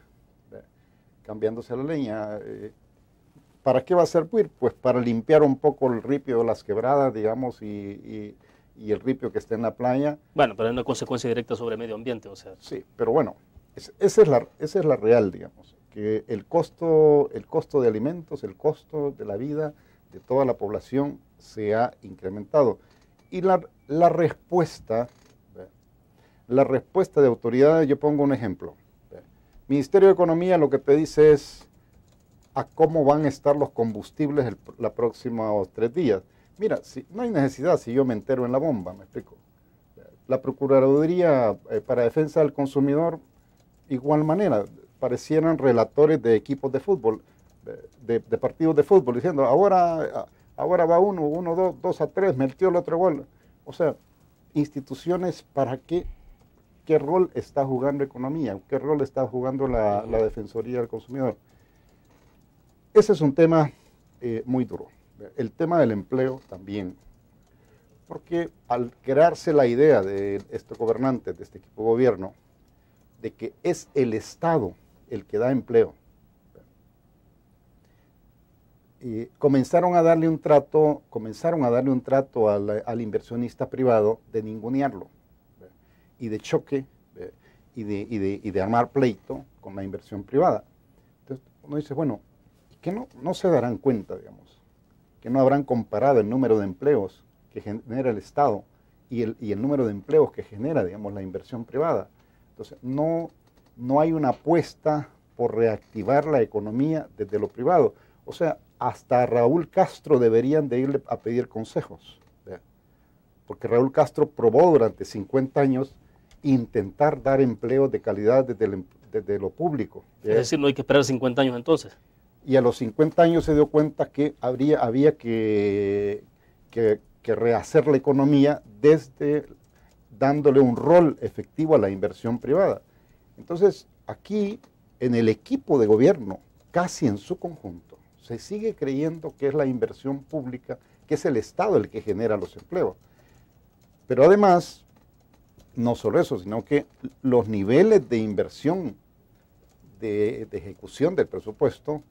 Cambiándose a la leña. ¿Para qué va a servir? Pues para limpiar un poco el ripio de las quebradas, digamos, y el ripio que está en la playa. Bueno, pero hay una consecuencia directa sobre el medio ambiente, o sea. Sí, pero bueno, esa es la real, digamos, que el costo de alimentos, el costo de la vida de toda la población se ha incrementado. Y la respuesta de autoridades, yo pongo un ejemplo. Ministerio de Economía lo que te dice es a cómo van a estar los combustibles la próximos 3 días. Mira, no hay necesidad si yo me entero en la bomba, me explico. La Procuraduría para Defensa del Consumidor, igual manera, parecieran relatores de equipos de fútbol, de partidos de fútbol, diciendo, ahora va 1, 2 a 3, metió el otro gol. O sea, instituciones, ¿para qué rol está jugando economía? ¿Qué rol está jugando la Defensoría del Consumidor? Ese es un tema muy duro. El tema del empleo también. Porque al crearse la idea de estos gobernantes, de este equipo de gobierno, de que es el Estado el que da empleo, comenzaron a darle un trato al inversionista privado de ningunearlo y de choque y de armar pleito con la inversión privada. Entonces uno dice, bueno, ¿qué no se darán cuenta, digamos, que no habrán comparado el número de empleos que genera el Estado y el número de empleos que genera, digamos, la inversión privada? Entonces no hay una apuesta por reactivar la economía desde lo privado. O sea, hasta a Raúl Castro deberían de irle a pedir consejos, ¿verdad? Porque Raúl Castro probó durante 50 años intentar dar empleo de calidad desde lo público, ¿verdad? Es decir, no hay que esperar 50 años entonces. Y a los 50 años se dio cuenta que había que rehacer la economía desde dándole un rol efectivo a la inversión privada. Entonces, aquí, en el equipo de gobierno, casi en su conjunto, se sigue creyendo que es la inversión pública, que es el Estado el que genera los empleos. Pero además, no solo eso, sino que los niveles de inversión, de ejecución del presupuesto,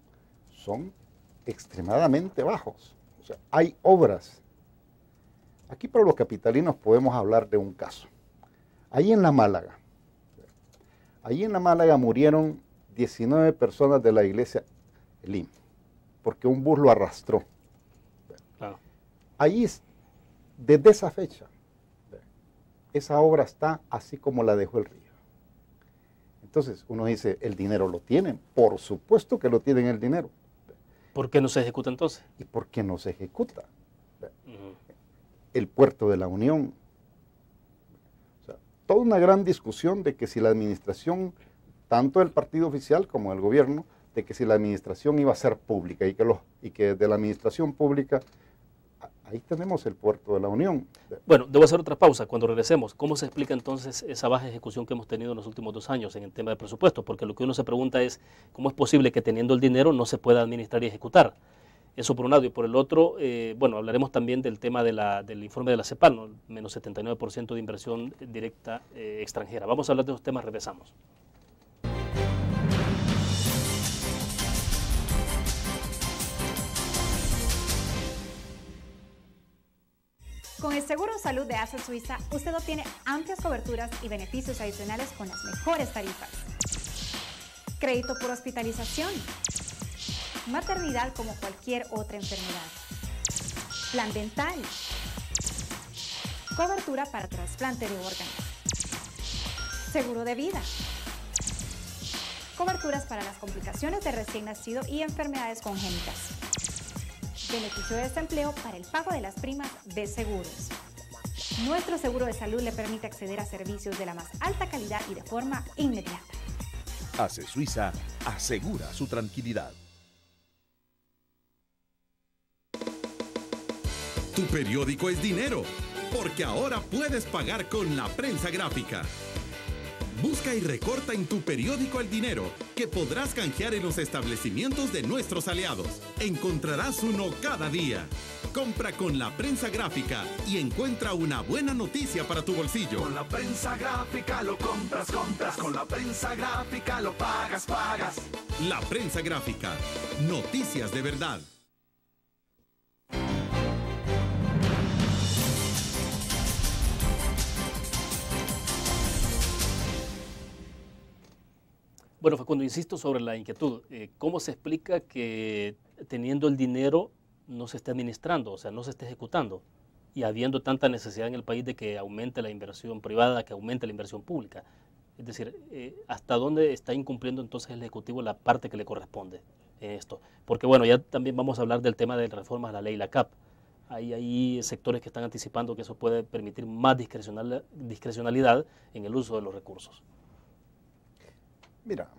son extremadamente bajos. O sea, hay obras. Aquí para los capitalinos podemos hablar de un caso. Ahí en la Málaga murieron 19 personas de la iglesia Elim, porque un bus lo arrastró. ahí, desde esa fecha, esa obra está así como la dejó el río. Entonces uno dice, ¿el dinero lo tienen? Por supuesto que lo tienen el dinero. ¿Por qué no se ejecuta entonces? ¿Y por qué no se ejecuta? El puerto de la Unión. O sea, toda una gran discusión de que si la administración, tanto el partido oficial como el gobierno, de que si la administración iba a ser pública y que de la administración pública, ahí tenemos el puerto de la Unión. Bueno, debo hacer otra pausa. Cuando regresemos, ¿cómo se explica entonces esa baja ejecución que hemos tenido en los últimos 2 años en el tema de presupuesto? Porque lo que uno se pregunta es, ¿cómo es posible que teniendo el dinero no se pueda administrar y ejecutar? Eso por un lado. Y por el otro, bueno, hablaremos también del tema del informe de la CEPAL, ¿no? Menos 79% de inversión directa extranjera. Vamos a hablar de esos temas, regresamos. Con el Seguro de Salud de Asset Suiza, usted obtiene amplias coberturas y beneficios adicionales con las mejores tarifas. Crédito por hospitalización. Maternidad como cualquier otra enfermedad. Plan dental. Cobertura para trasplante de órganos. Seguro de vida. Coberturas para las complicaciones de recién nacido y enfermedades congénitas. Beneficio de desempleo para el pago de las primas de seguros. Nuestro seguro de salud le permite acceder a servicios de la más alta calidad y de forma inmediata. Asset Suiza asegura su tranquilidad. Tu periódico es dinero, porque ahora puedes pagar con la prensa gráfica. Busca y recorta en tu periódico el dinero que podrás canjear en los establecimientos de nuestros aliados. Encontrarás uno cada día. Compra con la prensa gráfica y encuentra una buena noticia para tu bolsillo. Con la prensa gráfica lo compras, compras. Con la prensa gráfica lo pagas, pagas. La prensa gráfica. Noticias de verdad. Bueno, Facundo, insisto sobre la inquietud. ¿Cómo se explica que teniendo el dinero no se esté administrando, o sea, no se esté ejecutando, y habiendo tanta necesidad en el país de que aumente la inversión privada, que aumente la inversión pública? Es decir, ¿hasta dónde está incumpliendo entonces el Ejecutivo la parte que le corresponde en esto? Porque bueno, ya también vamos a hablar del tema de reformas a la ley, la CAP. Hay sectores que están anticipando que eso puede permitir más discrecionalidad en el uso de los recursos. Mira,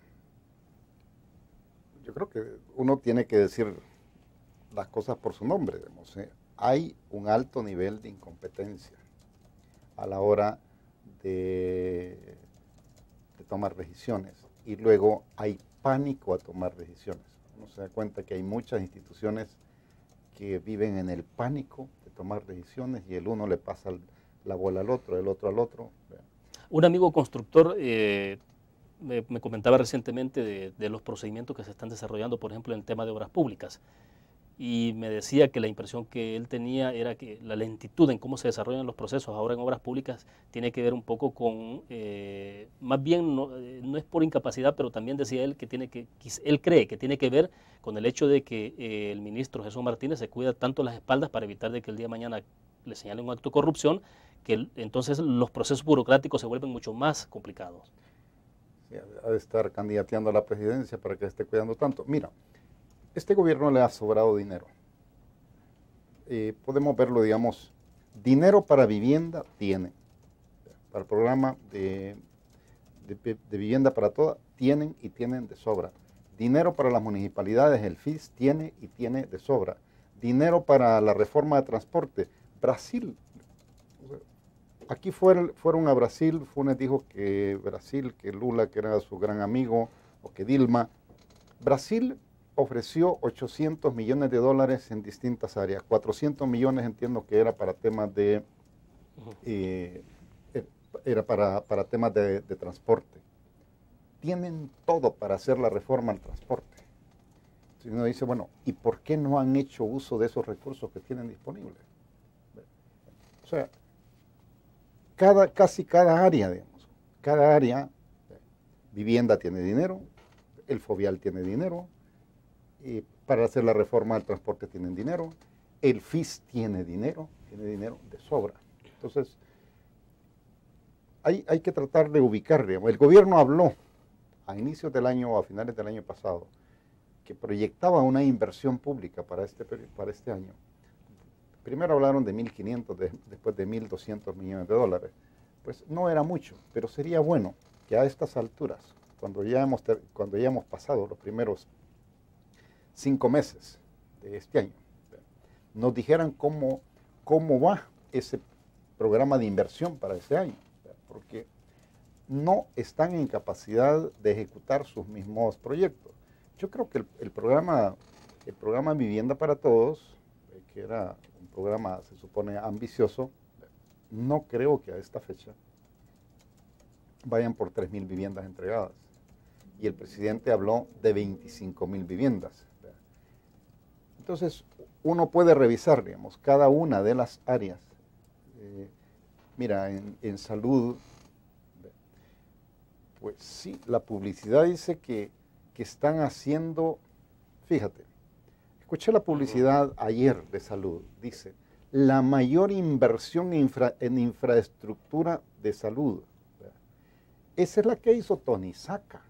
yo creo que uno tiene que decir las cosas por su nombre. Digamos, ¿eh? Hay un alto nivel de incompetencia a la hora de tomar decisiones y luego hay pánico a tomar decisiones. Uno se da cuenta que hay muchas instituciones que viven en el pánico de tomar decisiones y el uno le pasa la bola al otro, el otro al otro. Un amigo constructor me comentaba recientemente de los procedimientos que se están desarrollando, por ejemplo, en el tema de obras públicas. Y me decía que la impresión que él tenía era que la lentitud en cómo se desarrollan los procesos ahora en obras públicas tiene que ver un poco con, más bien no es por incapacidad, pero también decía él que él cree que tiene que ver con el hecho de que el ministro Jesús Martínez se cuida tanto las espaldas para evitar de que el día de mañana le señalen un acto de corrupción, que entonces los procesos burocráticos se vuelven mucho más complicados. Sí, ha de estar candidateando a la presidencia para que esté cuidando tanto. Mira, este gobierno le ha sobrado dinero. Podemos verlo, digamos, dinero para vivienda tiene. Para el programa de vivienda para todas, tienen y tienen de sobra. Dinero para las municipalidades, el FIS, tiene y tiene de sobra. Dinero para la reforma de transporte. Brasil. Aquí fueron a Brasil, Funes dijo que Brasil, que Lula, que era su gran amigo, o que Dilma. Brasil ofreció 800 millones de dólares en distintas áreas. 400 millones entiendo que era para temas de para temas de transporte. Tienen todo para hacer la reforma al transporte. Si uno dice, bueno, ¿y por qué no han hecho uso de esos recursos que tienen disponibles? O sea, casi cada área, digamos, cada área, vivienda tiene dinero, el Fovial tiene dinero, y para hacer la reforma del transporte tienen dinero, El FIS tiene dinero de sobra. Entonces, hay que tratar de ubicar, digamos. El gobierno habló a inicios del año o a finales del año pasado que proyectaba una inversión pública para este año. Primero hablaron de 1.500, después de 1.200 millones de dólares. Pues no era mucho, pero sería bueno que a estas alturas, cuando ya hemos pasado los primeros 5 meses de este año, nos dijeran cómo va ese programa de inversión para ese año, porque no están en capacidad de ejecutar sus mismos proyectos. Yo creo que el programa Vivienda para Todos, que era un programa, se supone, ambicioso, no creo que a esta fecha vayan por 3.000 viviendas entregadas. Y el presidente habló de 25.000 viviendas. Entonces, uno puede revisar, digamos, cada una de las áreas. Mira, en salud, pues sí, la publicidad dice que están haciendo, fíjate, escuché la publicidad ayer de salud, dice, la mayor inversión en infraestructura de salud. Esa es la que hizo Tony Saca.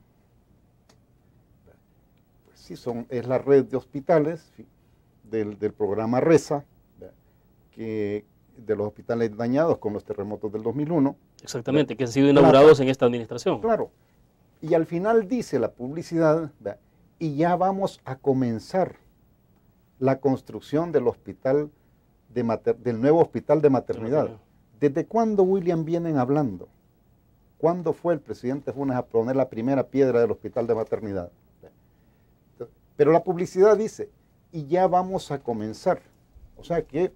Pues sí, es la red de hospitales del programa RESA, de los hospitales dañados con los terremotos del 2001. Exactamente, que han sido inaugurados en esta administración. Claro. Y al final dice la publicidad, y ya vamos a comenzar la construcción del hospital del nuevo hospital de maternidad. ¿Desde cuándo, William, vienen hablando? ¿Cuándo fue el presidente Funes a poner la primera piedra del hospital de maternidad? Pero la publicidad dice, y ya vamos a comenzar. O sea que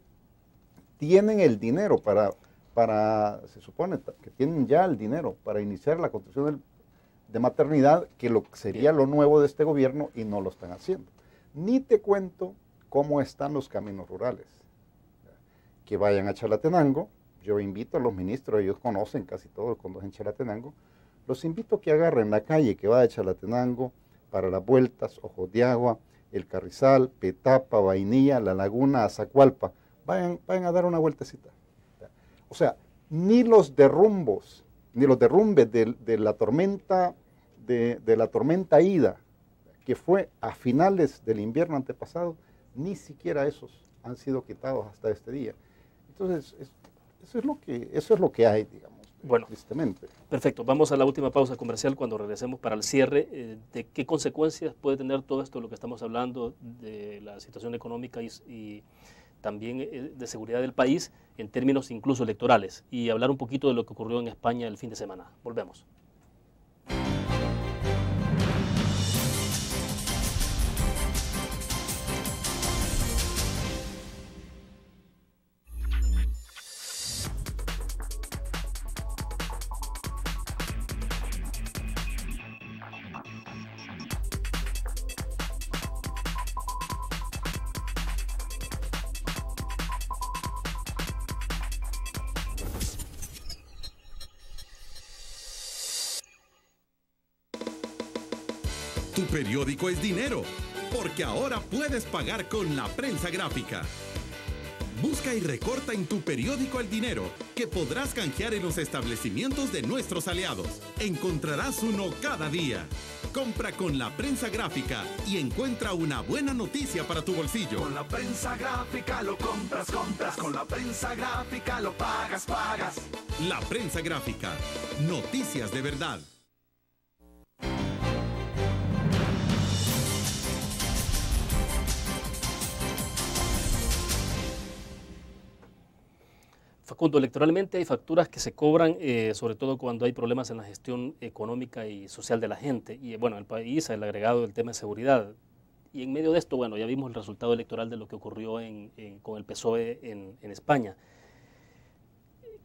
tienen el dinero se supone que tienen ya el dinero para iniciar la construcción de maternidad, que sería lo nuevo de este gobierno, y no lo están haciendo. Ni te cuento cómo están los caminos rurales. Que vayan a Chalatenango. Yo invito a los ministros, ellos conocen casi todos cuando es en Chalatenango, los invito a que agarren la calle que va de Chalatenango para las vueltas, Ojos de Agua, El Carrizal, Petapa, Vainilla, La Laguna, Azacualpa. Vayan a dar una vueltecita. O sea, ni los derrumbes de la tormenta Ida, que fue a finales del invierno antepasado, ni siquiera esos han sido quitados hasta este día. Entonces, eso es lo que hay, digamos, bueno, tristemente. Perfecto. Vamos a la última pausa comercial cuando regresemos para el cierre. ¿De qué consecuencias puede tener todo esto, lo que estamos hablando, de la situación económica y también de seguridad del país, en términos incluso electorales? Y hablar un poquito de lo que ocurrió en España el fin de semana. Volvemos. Tu periódico es dinero, porque ahora puedes pagar con la prensa gráfica. Busca y recorta en tu periódico el dinero, que podrás canjear en los establecimientos de nuestros aliados. Encontrarás uno cada día. Compra con la prensa gráfica y encuentra una buena noticia para tu bolsillo. Con la prensa gráfica lo compras, con la prensa gráfica lo pagas. La prensa gráfica, noticias de verdad. Facundo, electoralmente hay facturas que se cobran, sobre todo cuando hay problemas en la gestión económica y social de la gente. Y bueno, el país, el agregado del tema de seguridad. Y en medio de esto, bueno, ya vimos el resultado electoral de lo que ocurrió con el PSOE en España.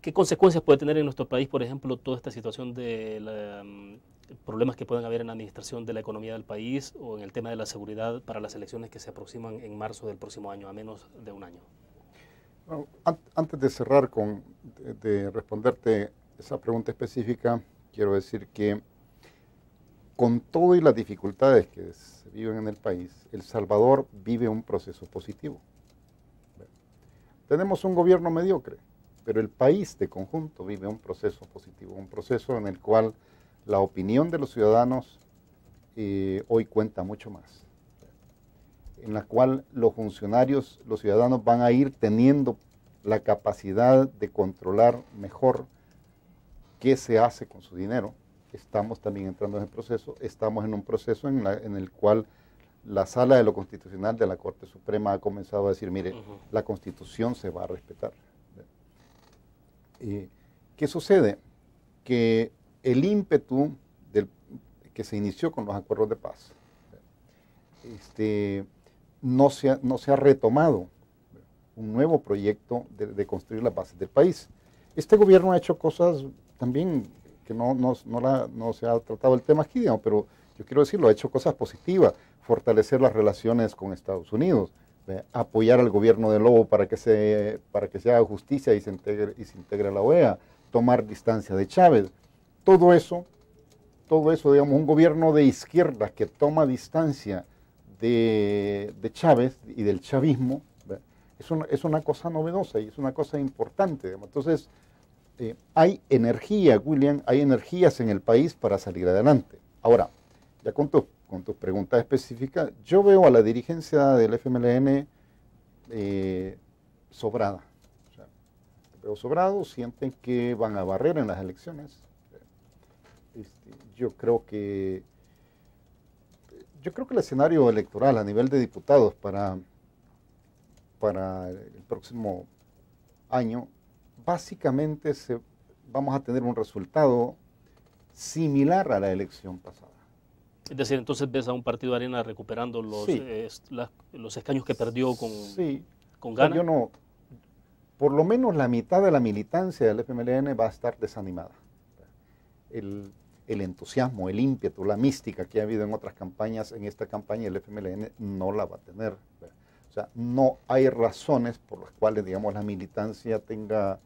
¿Qué consecuencias puede tener en nuestro país, por ejemplo, toda esta situación de problemas que pueden haber en la administración de la economía del país o en el tema de la seguridad para las elecciones que se aproximan en marzo del próximo año, a menos de un año? Bueno, antes de cerrar de responderte esa pregunta específica, quiero decir que con todo y las dificultades que se viven en el país, El Salvador vive un proceso positivo. tenemos un gobierno mediocre, pero el país de conjunto vive un proceso positivo, un proceso en el cual la opinión de los ciudadanos hoy cuenta mucho más, en la cual los funcionarios, los ciudadanos van a ir teniendo la capacidad de controlar mejor qué se hace con su dinero. Estamos también entrando en el proceso, estamos en un proceso en el cual la Sala de lo Constitucional de la Corte Suprema ha comenzado a decir, mire, la Constitución se va a respetar. ¿Qué sucede? Que el ímpetu que se inició con los acuerdos de paz no se ha retomado un nuevo proyecto de construir las bases del país. Este gobierno ha hecho cosas también que no se ha tratado el tema aquí, digamos, pero yo quiero decirlo, ha hecho cosas positivas, fortalecer las relaciones con Estados Unidos, apoyar al gobierno de Lobo para que se haga justicia y se integre a la OEA, tomar distancia de Chávez. Todo eso, digamos, un gobierno de izquierda que toma distancia de Chávez y del chavismo, es una cosa novedosa y es una cosa importante, digamos. Entonces, hay energía, William, hay energías en el país para salir adelante. Ahora, ya con tus preguntas específicas, yo veo a la dirigencia del FMLN sobrada. O sea, veo sobrado, sienten que van a barrer en las elecciones. Yo creo que el escenario electoral a nivel de diputados para el próximo año, básicamente vamos a tener un resultado similar a la elección pasada. Es decir, entonces ves a un partido de Arena recuperando los escaños que perdió con Gana. Yo no, por lo menos la mitad de la militancia del FMLN va a estar desanimada. El entusiasmo, el ímpetu, la mística que ha habido en otras campañas, en esta campaña el FMLN no la va a tener. O sea, no hay razones por las cuales, digamos, la militancia tenga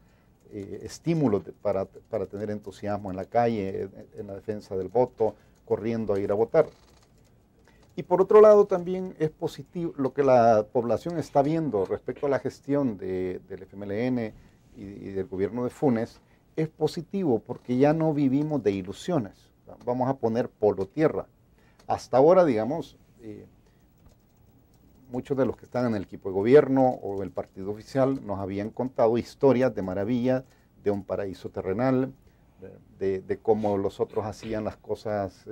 estímulos para tener entusiasmo en la calle, en la defensa del voto, corriendo a ir a votar. Y por otro lado también es positivo lo que la población está viendo respecto a la gestión del FMLN y del gobierno de Funes, es positivo porque ya no vivimos de ilusiones. Vamos a poner polo tierra. Hasta ahora, digamos, muchos de los que están en el equipo de gobierno o el partido oficial nos habían contado historias de maravilla, de un paraíso terrenal, de cómo los otros hacían las cosas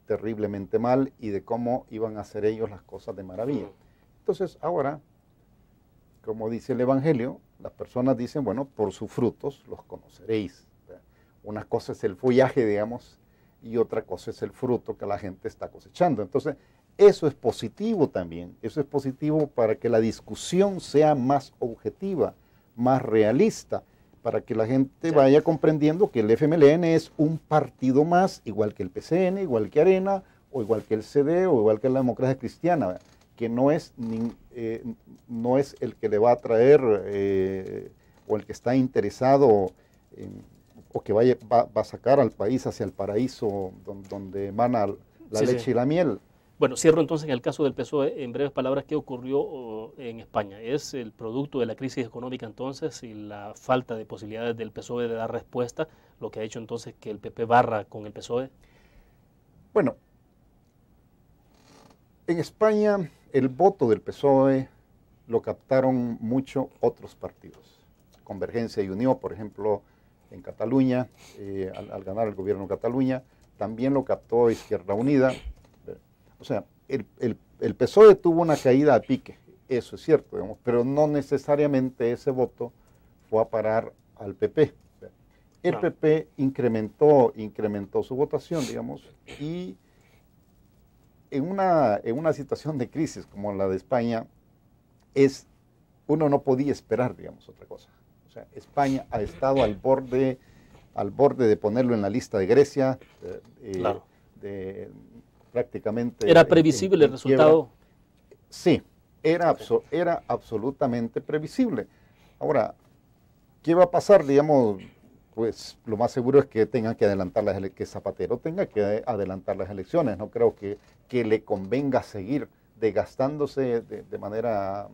terriblemente mal y de cómo iban a hacer ellos las cosas de maravilla. Entonces ahora, como dice el Evangelio, las personas dicen, bueno, por sus frutos los conoceréis. Una cosa es el follaje, digamos, y otra cosa es el fruto que la gente está cosechando. Entonces, eso es positivo también. Eso es positivo para que la discusión sea más objetiva, más realista, para que la gente vaya comprendiendo que el FMLN es un partido más, igual que el PCN, igual que Arena, o igual que el CD, o igual que la Democracia Cristiana, que no es el que le va a traer o el que está interesado o que va a sacar al país hacia el paraíso donde emana la leche y la miel. Bueno, cierro entonces en el caso del PSOE, en breves palabras, ¿qué ocurrió en España? ¿Es el producto de la crisis económica entonces y la falta de posibilidades del PSOE de dar respuesta lo que ha hecho entonces que el PP barra con el PSOE? Bueno, en España el voto del PSOE lo captaron mucho otros partidos. Convergencia y Unió, por ejemplo, en Cataluña, al ganar el gobierno de Cataluña, también lo captó Izquierda Unida. O sea, el PSOE tuvo una caída a pique, eso es cierto, digamos, pero no necesariamente ese voto fue a parar al PP. El PP incrementó su votación, digamos, y en una situación de crisis como la de España, uno no podía esperar, digamos, otra cosa. O sea, España ha estado al borde de ponerlo en la lista de Grecia, prácticamente. ¿Era previsible el resultado? Sí, era absolutamente previsible. Ahora, ¿qué va a pasar? Digamos, pues lo más seguro es que tengan que adelantar que Zapatero tenga que adelantar las elecciones. No creo que le convenga seguir desgastándose de manera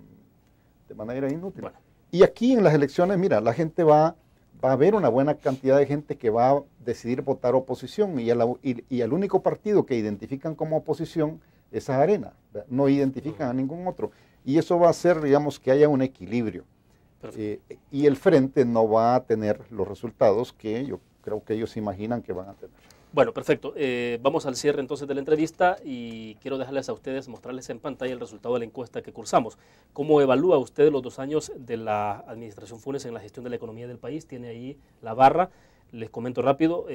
inútil. Bueno, Y aquí en las elecciones, mira, la gente va a haber una buena cantidad de gente que va a decidir votar oposición y el único partido que identifican como oposición es a Arena, no identifican a ningún otro. Y eso va a hacer, digamos, que haya un equilibrio. Y el Frente no va a tener los resultados que yo creo que ellos imaginan que van a tener. Bueno, perfecto. Vamos al cierre entonces de la entrevista y quiero dejarles a ustedes, mostrarles en pantalla el resultado de la encuesta que cursamos. ¿Cómo evalúa usted los 2 años de la administración Funes en la gestión de la economía del país? Tiene ahí la barra. Les comento rápido.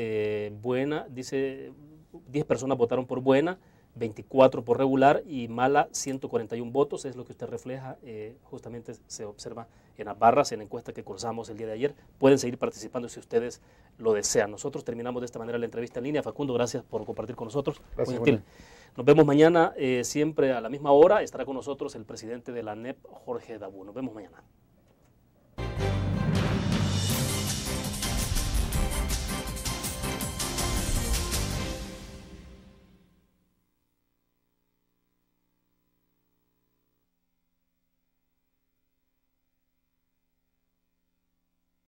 Buena, dice 10 personas votaron por buena, 24 por regular y mala 141 votos, es lo que usted refleja, justamente se observa en las barras, en la encuesta que cursamos el día de ayer. Pueden seguir participando si ustedes lo desean. Nosotros terminamos de esta manera la entrevista en línea. Facundo, gracias por compartir con nosotros. Gracias, muy gentil. Nos vemos mañana, siempre a la misma hora. Estará con nosotros el presidente de la ANEP, Jorge Dabú. Nos vemos mañana.